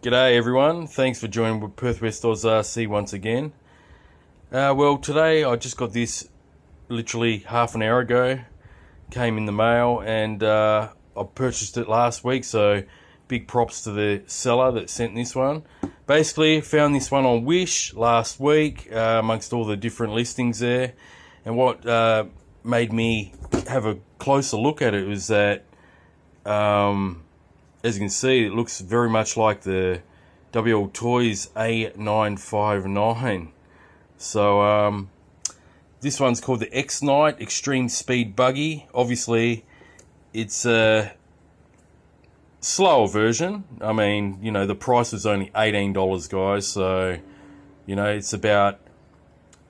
G'day everyone, thanks for joining with Perth WLToys RC once again. Well, today I just got this literally half an hour ago. Came in the mail and I purchased it last week, so big props to the seller that sent this one. Basically, found this one on Wish last week amongst all the different listings there. And what made me have a closer look at it was that as you can see, it looks very much like the WLToys A959. So this one's called the X-Night Extreme Speed Buggy. Obviously, it's a slower version. I mean, you know, the price was only $18, guys. So, you know, it's about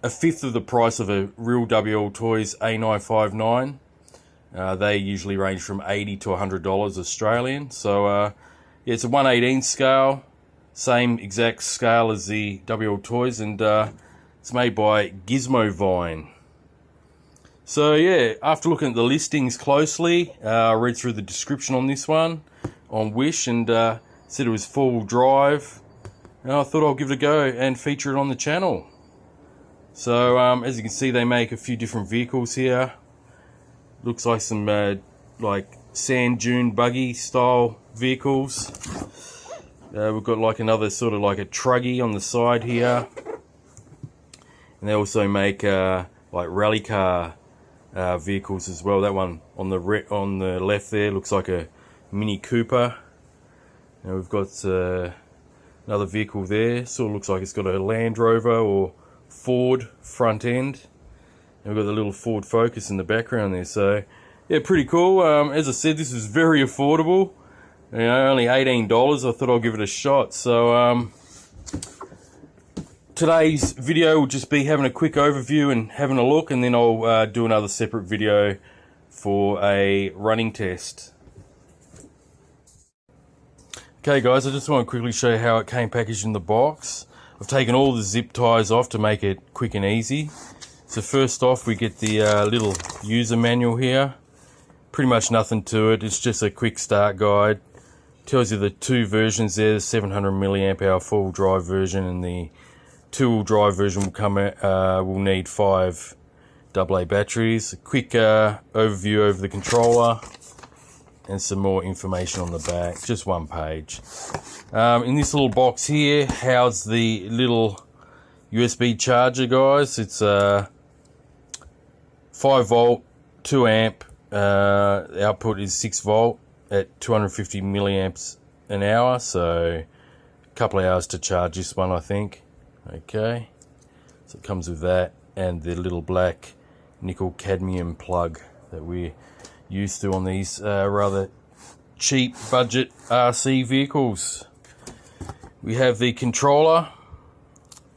a fifth of the price of a real WLToys A959. They usually range from $80 to $100 Australian. So yeah, it's a 1/18 scale, same exact scale as the WLToys, and it's made by Gizmovine. So yeah, after looking at the listings closely, I read through the description on this one on Wish, and said it was four-wheel drive, and I thought I'll give it a go and feature it on the channel. So as you can see, they make a few different vehicles here. Looks like some like sand dune buggy style vehicles. We've got like another sort of like a truggy on the side here, and they also make like rally car vehicles as well. That one on the left there looks like a Mini Cooper. And we've got another vehicle there, sort of looks like it's got a Land Rover or Ford front end. And we've got the little Ford Focus in the background there. So yeah, pretty cool. As I said, this is very affordable. You know, only $18. I thought I'll give it a shot. So today's video will just be having a quick overview and having a look, and then I'll do another separate video for a running test. Okay guys, I just want to quickly show you how it came packaged in the box. I've taken all the zip ties off to make it quick and easy. So first off, we get the little user manual here. Pretty much nothing to it. It's just a quick start guide. Tells you the two versions there, the 700 milliamp hour four-wheel drive version, and the two-wheel drive version will need 5 AA batteries. A quick overview over the controller, and some more information on the back. Just one page. In this little box here, houses the little USB charger, guys. It's 5 volt, 2 amp. The output is 6 volt at 250 milliamps an hour, so a couple of hours to charge this one, I think. Okay, so it comes with that and the little black nickel cadmium plug that we're used to on these rather cheap budget RC vehicles. We have the controller.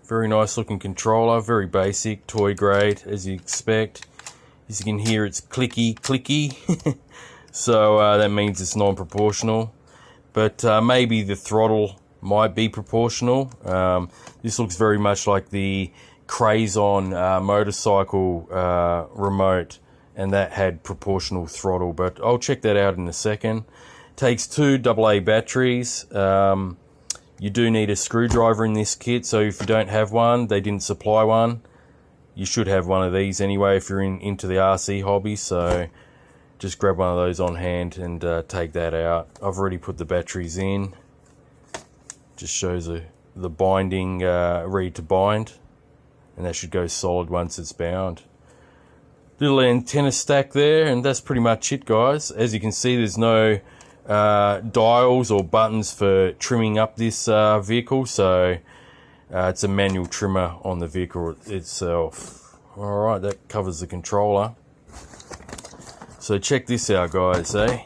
Very nice looking controller, very basic, toy grade as you expect. As you can hear, it's clicky. So that means it's non-proportional, but maybe the throttle might be proportional. This looks very much like the Crazon motorcycle remote, and that had proportional throttle, but I'll check that out in a second. Takes 2 AA batteries. You do need a screwdriver in this kit, so if you don't have one, they didn't supply one, you should have one of these anyway if you're into the RC hobby. So just grab one of those on hand and take that out. I've already put the batteries in. Just shows the binding, ready to bind, and that should go solid once it's bound. Little antenna stack there, and that's pretty much it, guys. As you can see, there's no dials or buttons for trimming up this vehicle, so it's a manual trimmer on the vehicle itself. Alright, that covers the controller. So check this out, guys, eh?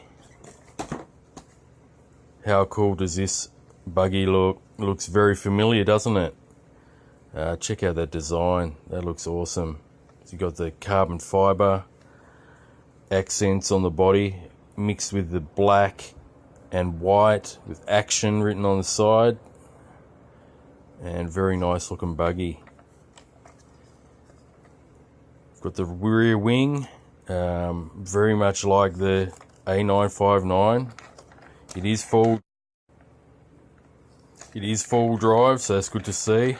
How cool does this buggy look? Looks very familiar, doesn't it? Check out that design. That looks awesome. So you got the carbon fiber accents on the body mixed with the black and white with action written on the side, and very nice looking buggy. Got the rear wing, very much like the A959. It is full. It is full drive, so that's good to see.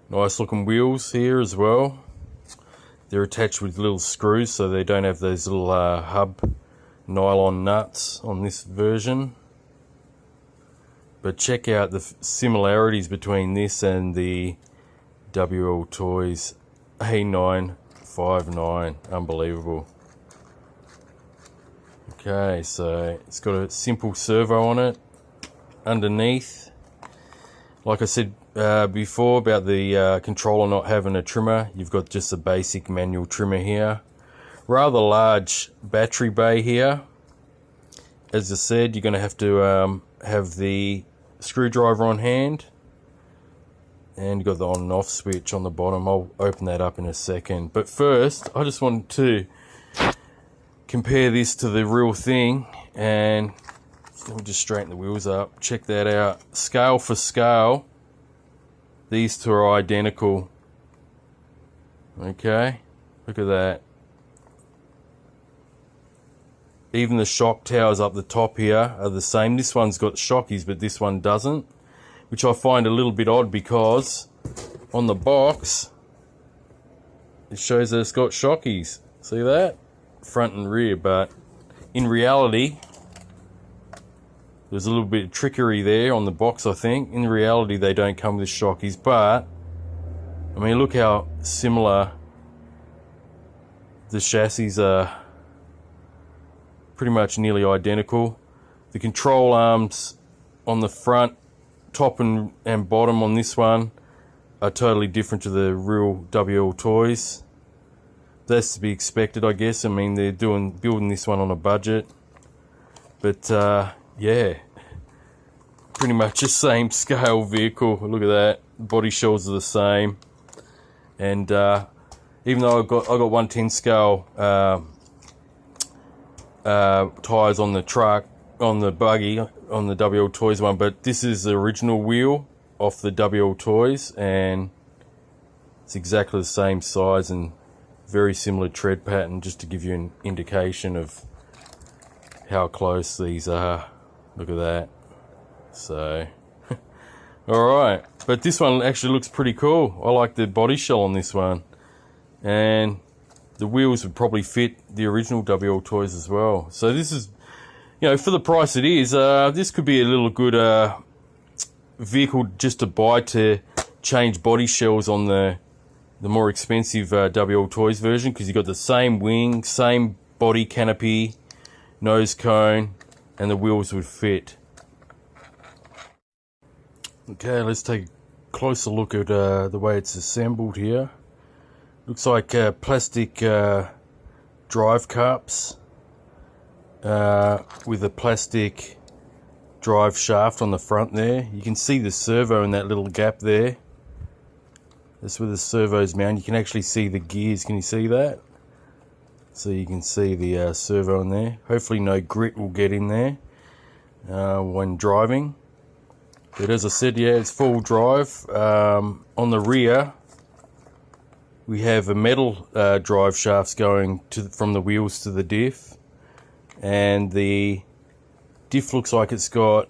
Nice looking wheels here as well. They're attached with little screws, so they don't have those little hub nylon nuts on this version. But check out the similarities between this and the WLToys A959. Unbelievable. Okay, so it's got a simple servo on it. Underneath, like I said before about the controller not having a trimmer, you've got just a basic manual trimmer here. Rather large battery bay here. As I said, you're going to have the screwdriver on hand, and you've got the on and off switch on the bottom. I'll open that up in a second, but first I just wanted to compare this to the real thing, and let me just straighten the wheels up. Check that out. Scale for scale, these two are identical. Okay, look at that. Even the shock towers up the top here are the same. This one's got shockies, but this one doesn't, which I find a little bit odd because on the box it shows that it's got shockies. See that? Front and rear, but in reality there's a little bit of trickery there on the box, I think. In reality they don't come with shockies, but I mean, look how similar the chassis are. Pretty much nearly identical. The control arms on the front, top and bottom on this one are totally different to the real WLToys. That's to be expected, I guess. I mean, they're building this one on a budget, but yeah, pretty much the same scale vehicle. Look at that. Body shells are the same, and even though I got 110 scale tires on the truck, on the buggy, on the WLToys one, but this is the original wheel off the WLToys, and it's exactly the same size and very similar tread pattern, just to give you an indication of how close these are. Look at that. So alright, but this one actually looks pretty cool. I like the body shell on this one, and the wheels would probably fit the original WLToys as well. So this is, you know, for the price it is, this could be a little good vehicle just to buy to change body shells on the more expensive WLToys version, because you've got the same wing, same body canopy, nose cone, and the wheels would fit. Okay, let's take a closer look at the way it's assembled here. Looks like plastic drive cups with a plastic drive shaft on the front there. You can see the servo in that little gap there. That's where the servo's mounted. You can actually see the gears. Can you see that? So you can see the servo in there. Hopefully no grit will get in there when driving. But as I said, yeah, it's full drive. On the rear, we have a metal drive shafts going from the wheels to the diff, and the diff looks like it's got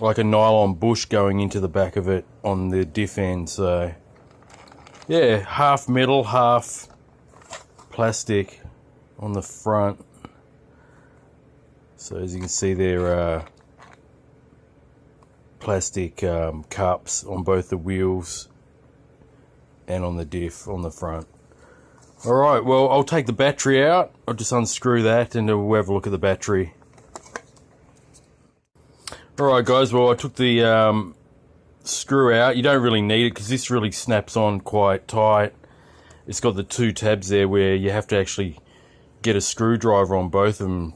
like a nylon bush going into the back of it on the diff end. So yeah, half metal, half plastic on the front. So as you can see, there are plastic cups on both the wheels and on the diff on the front. Alright, well, I'll take the battery out. I'll just unscrew that and we'll have a look at the battery. Alright guys, well, I took the screw out. You don't really need it because this really snaps on quite tight. It's got the two tabs there where you have to actually get a screwdriver on both of them,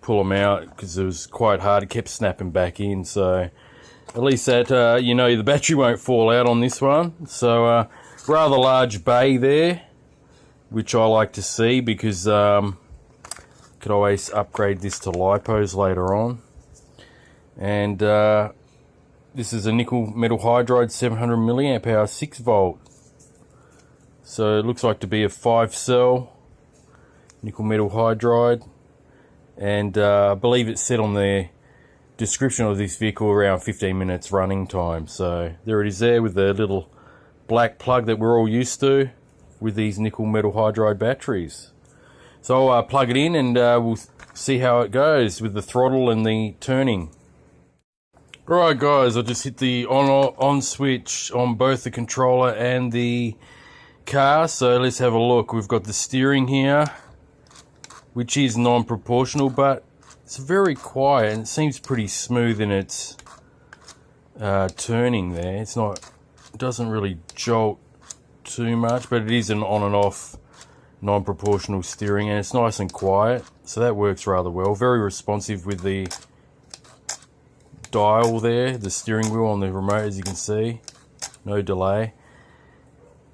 pull them out, because it was quite hard. It kept snapping back in, so at least that, you know, the battery won't fall out on this one. So rather large bay there, which I like to see, because could always upgrade this to lipos later on. And this is a nickel metal hydride 700 milliamp hour 6 volt. So it looks like to be a 5-cell nickel metal hydride, and I believe it's set on the description of this vehicle, around 15 minutes running time. So there it is there with the little black plug that we're all used to with these nickel metal hydride batteries. So I'll plug it in and we'll see how it goes with the throttle and the turning. Alright guys, I just hit the on switch on both the controller and the car, so let's have a look. We've got the steering here, which is non-proportional, but it's very quiet and it seems pretty smooth in its turning there. It doesn't really jolt too much, but it is an on and off non-proportional steering, and it's nice and quiet, so that works rather well. Very responsive with the dial there, the steering wheel on the remote, as you can see, no delay.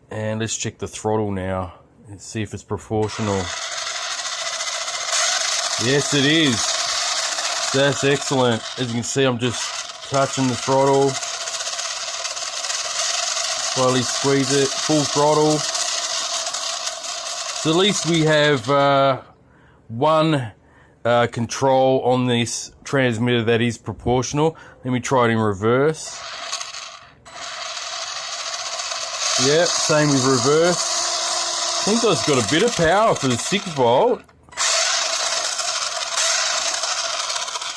And let's check the throttle now and see if it's proportional. Yes, it is. That's excellent. As you can see, I'm just touching the throttle, slowly squeeze it, full throttle. So at least we have one control on this transmitter that is proportional. Let me try it in reverse. Yep, same with reverse. I think that's got a bit of power for the 6 volt.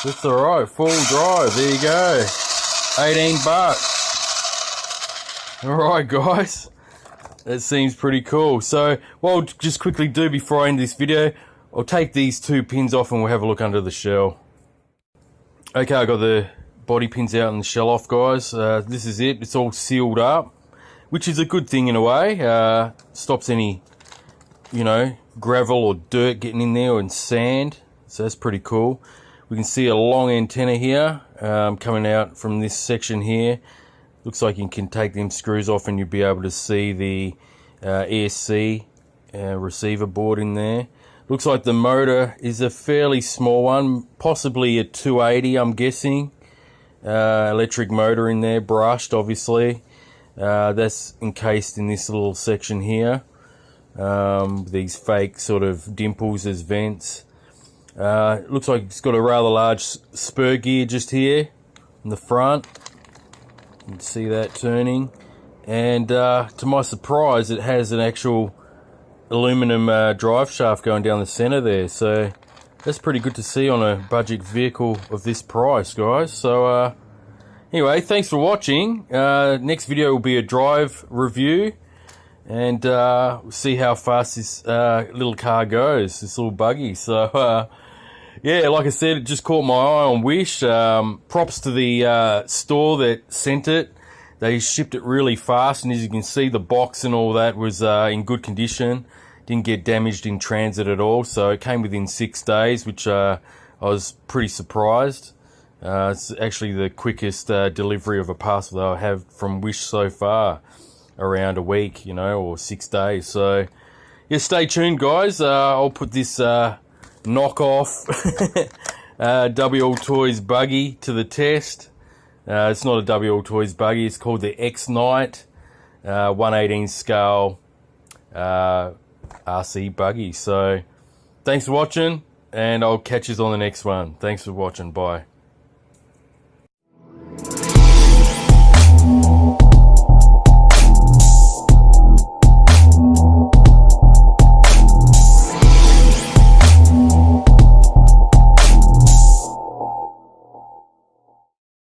That's alright, full drive, there you go. 18 bucks. Alright guys, that seems pretty cool. So what I'll just quickly do before I end this video, I'll take these 2 pins off and we'll have a look under the shell. Okay, I got the body pins out and the shell off, guys. This is it. It's all sealed up, which is a good thing in a way. Stops any, gravel or dirt getting in there, and sand. So that's pretty cool. We can see a long antenna here coming out from this section here. Looks like you can take them screws off and you'll be able to see the ESC receiver board in there. Looks like the motor is a fairly small one, possibly a 280, I'm guessing. Electric motor in there, brushed obviously. That's encased in this little section here. These fake sort of dimples as vents. Looks like it's got a rather large spur gear just here in the front. You can see that turning. And to my surprise, it has an actual aluminum drive shaft going down the center there, so that's pretty good to see on a budget vehicle of this price, guys. So anyway, thanks for watching. Next video will be a drive review, and we'll see how fast this little car goes, this little buggy. So yeah, like I said, it just caught my eye on Wish. Props to the store that sent it. They shipped it really fast, and as you can see, the box and all that was in good condition. Didn't get damaged in transit at all, so it came within 6 days, which I was pretty surprised. It's actually the quickest delivery of a parcel that I have from Wish so far, around a week, or 6 days. So yeah, stay tuned, guys. I'll put this knockoff WLToys Buggy to the test. It's not a WLToys Buggy, it's called the X-Night 1/18 scale RC Buggy. So thanks for watching, and I'll catch you on the next one. Thanks for watching. Bye.